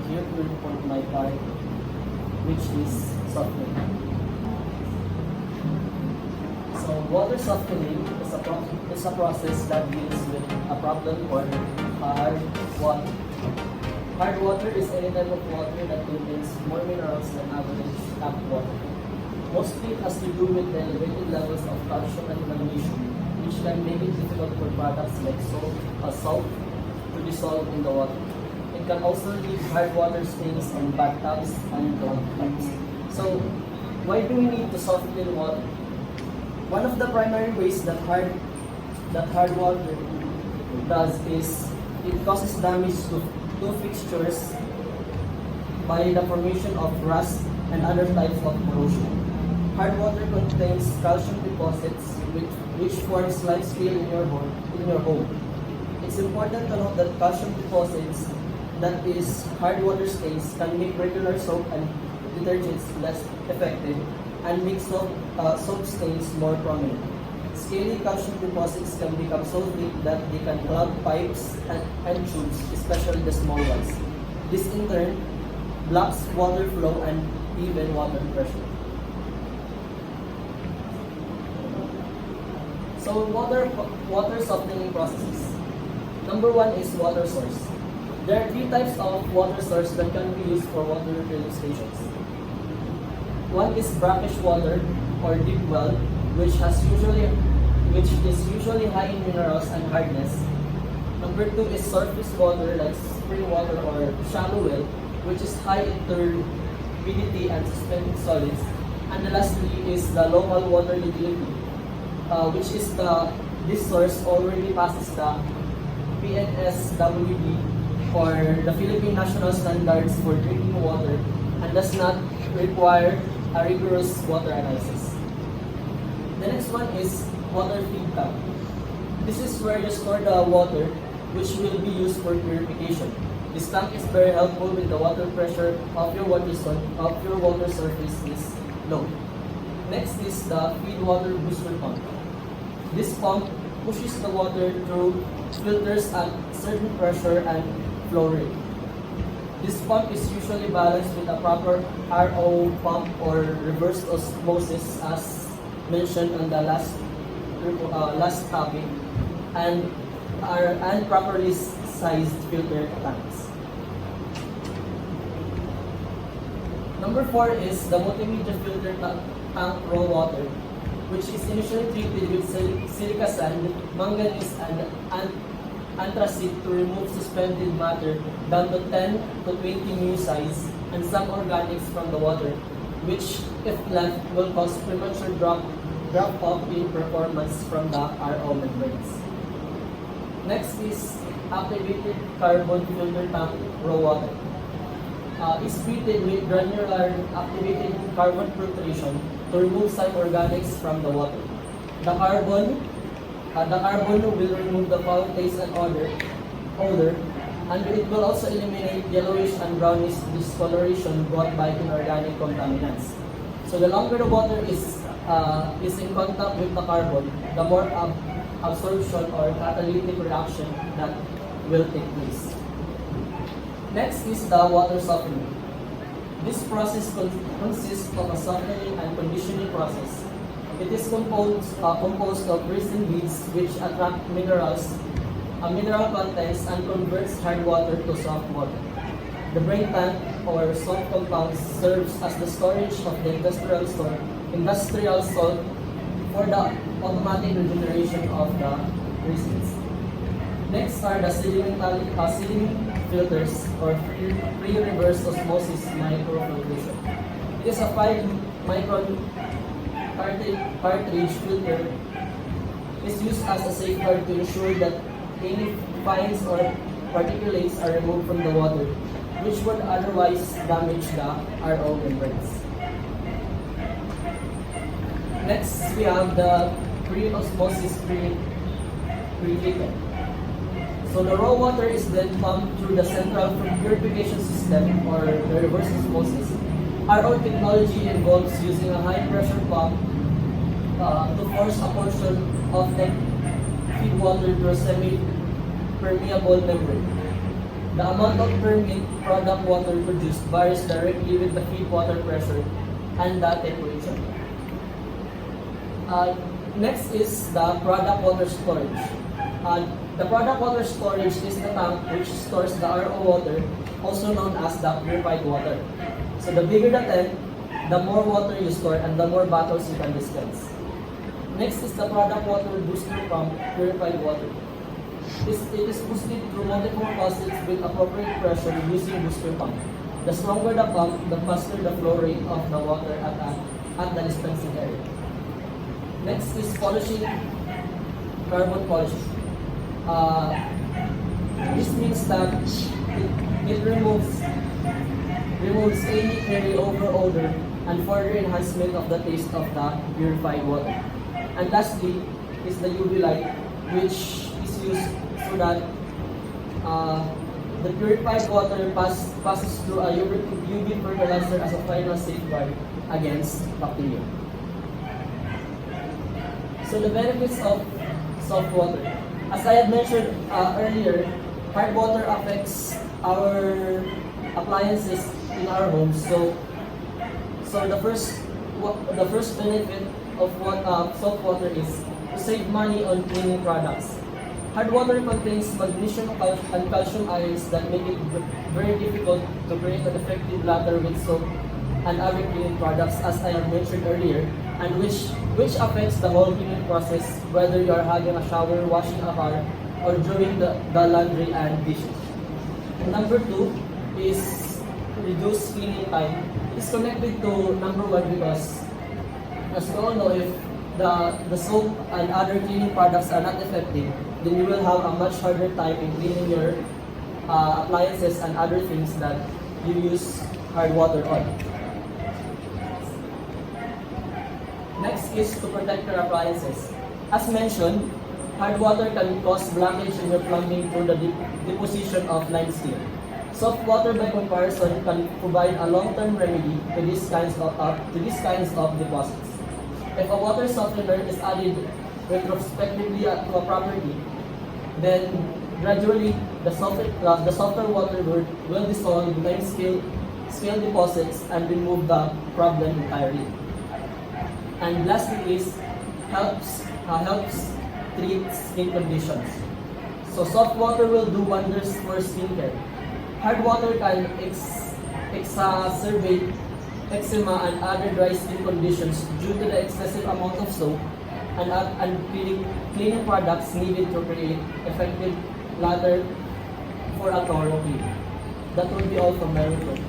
here to report my part, which is softening. So water softening is a process that deals with a problem called hard water. Hard water is any type of water that contains more minerals than average tap water. Mostly it has to do with the elevated levels of calcium and magnesium, which can make it difficult for products like salt to dissolve in the water. It can also leave hard water stains on bathtubs and clogged pipes. So, why do we need to soften water? One of the primary ways that hard water does is it causes damage to fixtures by the formation of rust and other types of corrosion. Hard water contains calcium deposits which form slime scale in your home. It's important to note that calcium deposits, that is hard water stains, can make regular soap and detergents less effective and make soap stains more prominent. Scaly calcium deposits can become so thick that they can clog pipes and tubes, especially the small ones. This in turn blocks water flow and even water pressure. So water softening processes. Number one is water source. There are three types of water source that can be used for water filling stations. One is brackish water or deep well, which is usually high in minerals and hardness. Number two is surface water like spring water or shallow well, which is high in turbidity and suspended solids. And the lastly is the local water utility, which is this source already passes the PNSWD or the Philippine National Standards for Drinking Water and does not require a rigorous water analysis. The next one is water feed tank. This is where you store the water which will be used for purification. This tank is very helpful when the water pressure of your water surface is low. Next is the feed water booster pump. This pump pushes the water through filters at certain pressure and flow rate. This pump is usually balanced with a proper RO pump or reverse osmosis as mentioned on the last topic and properly sized filter tanks. Number 4 is the multimedia filter tank raw water, which is initially treated with silica sand, manganese, and anthracite to remove suspended matter down to 10 to 20 mu size and some organics from the water, which, if left, will cause premature drop off in performance from the RO membranes. Next is activated carbon filter tank raw water. It's treated with granular activated carbon filtration to remove some organics from the water. The carbon will remove the foul taste and odor, and it will also eliminate yellowish and brownish discoloration brought by inorganic contaminants. So the longer the water is in contact with the carbon, the more absorption or catalytic reaction that will take place. Next is the water softening. This process consists of a softening and conditioning process. It is composed of resin beads which attract mineral contents and converts hard water to soft water. The brain tank or salt compound serves as the storage of the industrial salt for the automatic regeneration of the resins. Next are the sediment filters or free reverse osmosis microfiltration. It is a 5-micron cartridge filter. Is used as a safeguard to ensure that any fines or particulates are removed from the water, which would otherwise damage the RO membranes. Next, we have the pre-osmosis pre-treatment. So the raw water is then pumped through the central purification system or the reverse osmosis. RO technology involves using a high pressure pump to force a portion of the feed water through a semi-permeable membrane. The amount of per mint product water produced varies directly with the feed water pressure and the temperature. Next is the product water storage. The product water storage is the tank which stores the RO water, also known as the purified water. So the bigger the tank, the more water you store and the more bottles you can dispense. Next is the product water booster pump purified water. It is boosted through multiple faucets with appropriate pressure using booster pump. The stronger the pump, the faster the flow rate of the water at the dispensing area. Next is polishing, carbon polishing. This means that it removes any carryover odor and further enhancement of the taste of the purified water. And lastly is the UV light, which is used so that the purified water passes through a UV fertilizer as a final safeguard against bacteria. So the benefits of soft water. As I had mentioned earlier, hard water affects our appliances in our homes. So the first benefit of soft water is to save money on cleaning products. Hard water contains magnesium and calcium ions that make it very difficult to create an effective lather with soap and other cleaning products, as I have mentioned earlier, and which affects the whole cleaning process, whether you are having a shower, washing a car, or doing the laundry and dishes. And number 2 is reduce cleaning time. It's connected to number 1 because, as we all know, if the soap and other cleaning products are not effective, then you will have a much harder time in cleaning your appliances and other things that you use hard water on. Next is to protect your appliances. As mentioned, hard water can cause blockage in your plumbing through the deposition of limestone. Soft water, by comparison, can provide a long-term remedy to these kinds of deposits. If a water softener is added retrospectively to a property, then gradually the softer water will dissolve scale deposits and remove the problem entirely. And lastly is helps treat skin conditions. So soft water will do wonders for skincare. Hard water can exacerbate eczema and other dry skin conditions due to the excessive amount of soap and cleaning products needed to create effective lather for a thorough clean. That will be all from my report.